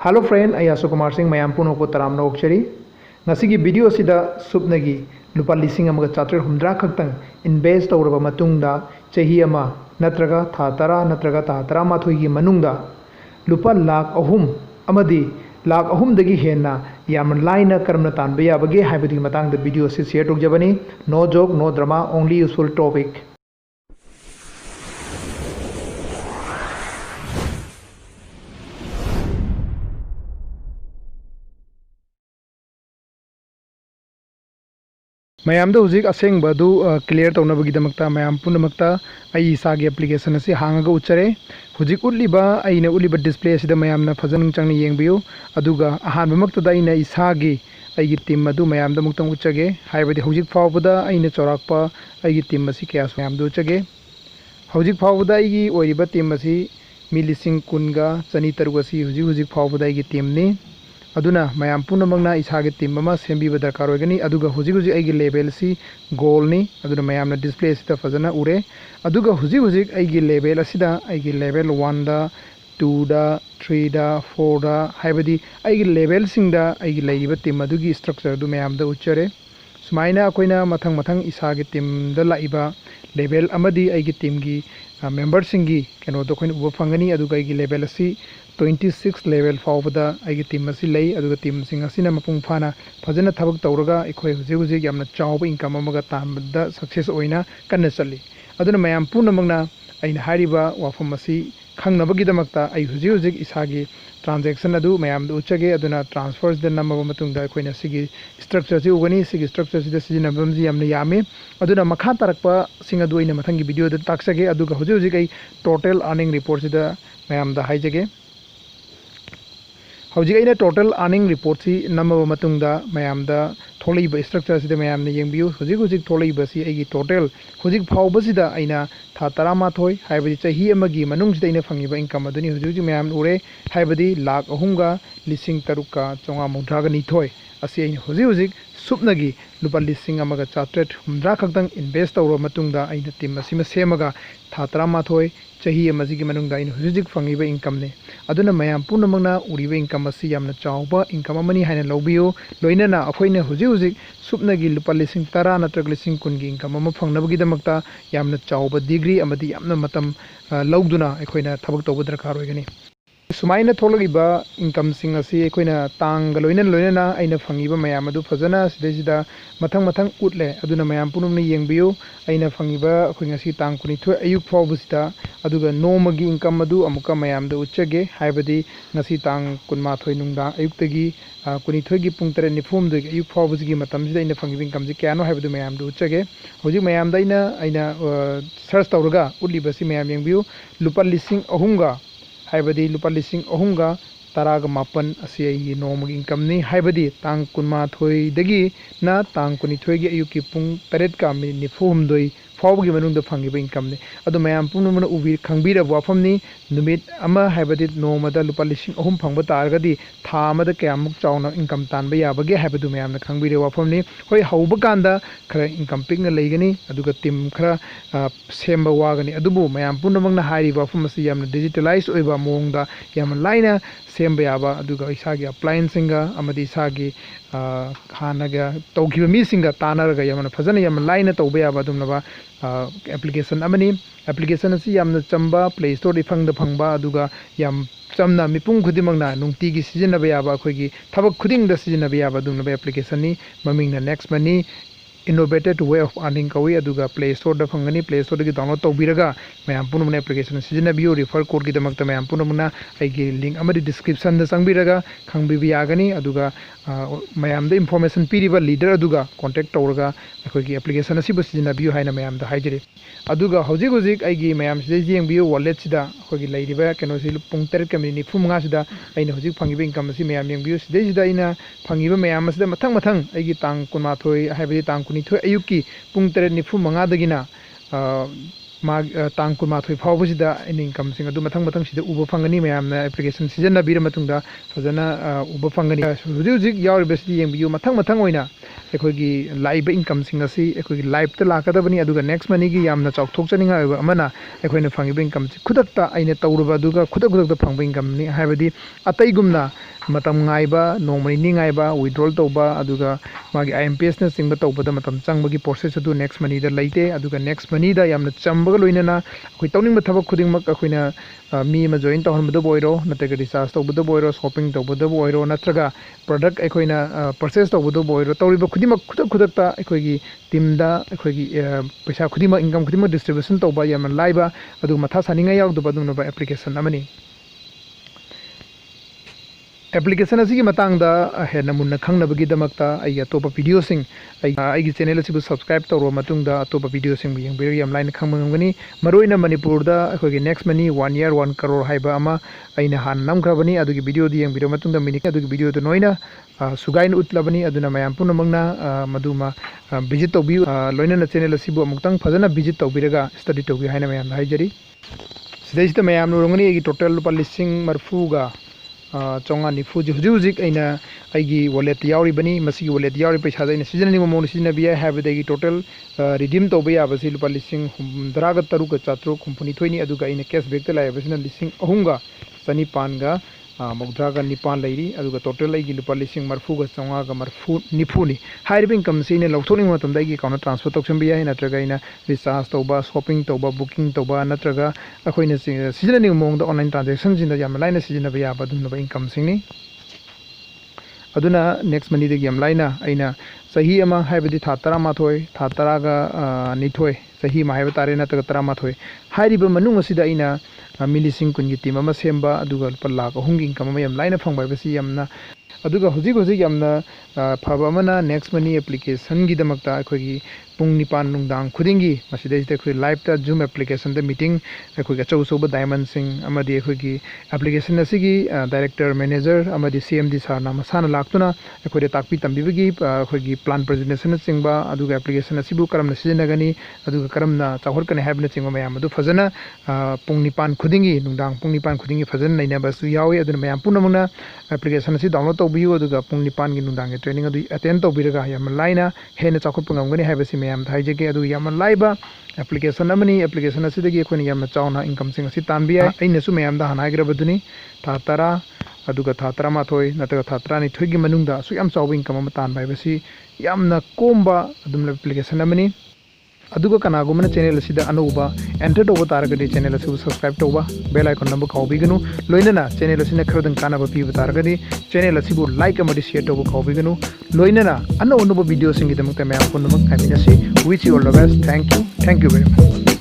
Hello friend, I Ashokumar Singh, Mayam punoko Taramna okchari. Ngasigi video sida subnagi lupa lising amaga chatre humdra khaktang invest tawraba matungda chahi ama natraga tha tara natraga tha tara mathoi gi manungda lupa lakh ahum amadi lakh ahum dagi henna yam laina karamna tanba yabage haibadi matangda video se share tokjabani. No joke, no drama, only useful topic. Mayam do huzik aseng badu clear tawna bagi damakta mayam punamakta ai isagi application asi hangaga uchare huzik utliba aina utliba display asida mayamna fajan changni yengbiu aduga ahanba makta da aina isagi aigi team adu mayam da muktang uchage haibadi huzik fawbada aina chorakpa aigi team asi kya mayam do uchage huzik fawbada aigi oiriba team asi milising kunga chani tarugasi huzik fawbada aigi team ni aduna mayam punamagna isage team ama sembiba darkar oigani aduga huzik aigi level si goal ni aduna mayamna display sita fazana ure aduga huzik aigi level asida aigi level 1 da 2 da 3 da 4 da haibadi aigi level singda aigi laiba team adugi structure du mayam da uchare sumaina akoina mathang isage team da laiba level amadi aigi team gi member singi keno do koin uba fangani aduga aigi level asi 26 level fawbada aigi team asi lei aduga team sing asina mapung phana fajana thabak tawraga ekhoi huzik yamna chawba income amaga tamda success oina kanna chali aduna mayam punamagna aina hariba wafam asi khangnabagi damakta ai huzik isagi transaction adu mayam du uchage aduna transfers da namaba matungda ekhoina sigi structure si ugani sigi structure si da sijinabam ji yamna yame aduna makha tarakpa sing adu ina mathangi video da taksage aduga huzik ai total earning report si da mayam da haijage Howji aina total earning report si namaba matungda mayamda tholaiba structure sida mayamna yengbiu huzik tholaiba si aigi total huzik phawba sida aina tha tarama thoi haibadi chahi amagi manung sida aina phangiba income aduni huzik mayam ure haibadi lakh ahumga lising taruka chonga mudra ga ni thoi asi aina huzik supnagi lupa lising amaga chatret humdra khaktang invest tawro matungda aina team asima semaga tha tarama thoi chahi amagi gi manungda aina huzik phangiba income ne aduna mayam punamagna uriba income asi yamna chawba income amani haina lobbiu loinana akhoina huzik supnagi lupa lising tara natrag lising kungi income ama phangnabagi damakta yamna chawba degree amadi yamna matam lawduna akhoina thabak tawba darkar oigani sumaina tholagiba income sing asi akhoina tang loinana aina phangiba mayam adu fajana sida mathang utle aduna mayam punumna yengbiu aina phangiba akhoi ngasi tang kunithoi ayuk fawbusita aduga nomagi income adu amuka mayam da uchage haibadi ngasi tang kunmathoi nungda ayuktagi kunithoi gi pung 3:40 gi ayuk fawbusigi matamsida ina phangiba income ji kyano haibadu mayam da uchage hoji mayam da aina search tawraga utlibasi mayam yengbiu lupa lising ahumga haibadi lupa lising ahumga taraga mapan asi ai nomagi income ni haibadi tang kunmathoi dagi na tang kunithoi gi ayuki pung 8 ka mi ni fomdoi fawgi manung da phangiba income ne adu mayam punumna ubi khangbira wafam ni numit ama haibadi nomada lupa lising ahum phangba targadi tha amada kyamuk chawna income tanba yabage haibadu mayam na khangbira wafam ni hoi hauba kanda khara income pikna leigani aduga team khara semba wagani adubu mayam punumna hairi wafam asi yamna digitalize oiba mongda yam laina semba yaba aduga isagi appliance singa amadi isagi khanaga tawgiba mi singa tanaraga yamna fajana yam laina tawba yaba dumnaba application amani application asi yamna chamba play store di phangba aduga yam chamna mipung khudimangna nungti gi sijinaba yaba akhoi thabak khuding da sijinaba yaba dumnaba application ni mamingna Nexmoney innovated way of earning kawi aduga play store da phangani play store gi download tawbiraga mayam punumna application sijinabiu refer code gi damakta mayam punumna aigi link amadi description da changbiraga khangbibi yagani aduga mayam da information piriba leader aduga contact tawraga akhoi gi application asi sijinabiu haina mayam da haijari aduga huzik aigi mayam sida jengbiu wallet sida akhoi gi leiriba keno si pung 3 kamini fumnga sida aina huzik phangiba income asi mayam yengbiu sida ina phangiba mayam sida mathang aigi tang kunmathoi haibadi tang kunithoi ayuki pung 3:45 dagina tang kunmathoi fawbusida income sing adu mathang sida uba phangani mayamna application sijinabira matungda fajana uba phangani huzik yauribasi yengbiu mathang oina ekhoigi live income sing asi ekhoigi live ta lakadabani aduga Nexmoney gi yamna chawthok chaninga oiba amana ekhoina phangiba income khudakta aina tawruba aduga khudakta phangba income ni haibadi ataigumna matam ngaiba nongmani ni ngaiba withdrawal tauba aduga magi IMPS na singba taubada matam changbagi process adu next money da leite aduga next money da yamna chambaga loinana akoi tawning thabak khuding mak akoina mi ma join tawhanbada boiro nataga recharge tawbada boiro shopping tawbada boiro natraga product akoina purchase tawbada boiro tawriba khudimak khudakta akoigi team da akoigi paisa khudima income khudima distribution tawba yamna laiba adu matha saninga yaudba aduna ba application amani application asigi matangda henna munna khangnabagi damakta ai atopa video sing ai channel asibu subscribe tawro matungda atopa video sing yengbir yam line khangmangani maroina manipur da akogi next money 1 year 1 crore haiba ama aina han namkhrabani adugi video di yengbir matungda mini adugi video do noina sugain utlabani aduna mayam punamangna maduma visit tawbi loina na channel asibu amuktang phajana visit tawbiraga study tawbi haina mayam haijari sidaisita mayam nurongani agi total lupa listing marfuga chonga nifu hujuk aina aigi wallet yauri bani masi wallet yauri paisa da ina season ni mo season biya have the total redeem to biya basi lupa listing 13 taruka chatru company thoini aduga ina cashback ta lai basina listing ahunga sani panga mogdraga nipan lairi aduga total aigi lupa listing marfu ga chonga ga marfu nifuni high income sine lokthoni matam da gi account transfer toksam biya ina traga ina recharge toba shopping toba booking toba natraga akoina season ni mo da online transaction jin da yam laina season biya badun ba income singni aduna next money de yam laina aina sahi ama haibadi tha 13 tha 10 ga nithoi sahi ma haiba tare na 13 hairiba manung asida aina milising kungi team ama semba aduga lakh ahungi income ama yam laina phangbai basi yamna aduga hujik yamna phaba amana next money application gi damakta akogi pung nipan nungdang khudingi masida ite khoi live ta zoom application da meeting akogi chau soba diamond sing amadi akogi application asigi director manager amadi CMD sar na masana laktuna akoi takpi tambibigi akogi plan presentation singba aduga application asibu karamna sijinnagini aduga karamna chawhorkane habna singba mayam adu fazana pung nipan khudingi nungdang pung nipan khudingi fazana naina basu yawi aduna mayam punamuna application asi download tawbiyo aduga pung nipan gi nungdang training adu attend tawbiraga yam laina hena chawkhot pangam haibasi mayam thaijage adu yam laiba application amani application asidagi akhoni yam chauna income sing asi tanbiya aina su mayam da hanagrabaduni tha tara aduga tha 13 nataga tha 13 gi manungda su yam chawba income am tan bai basi yamna komba adum application amani aduga kanagumana channel asida anuba enter toba taragadi channel asibu subscribe toba bell icon number khawbiganu loinana channel asina kharadan kanaba piba taragadi channel asibu like amadi share toba khawbiganu loinana anno video singi damakta mayam punnamak haminasi wish you all the best thank you very much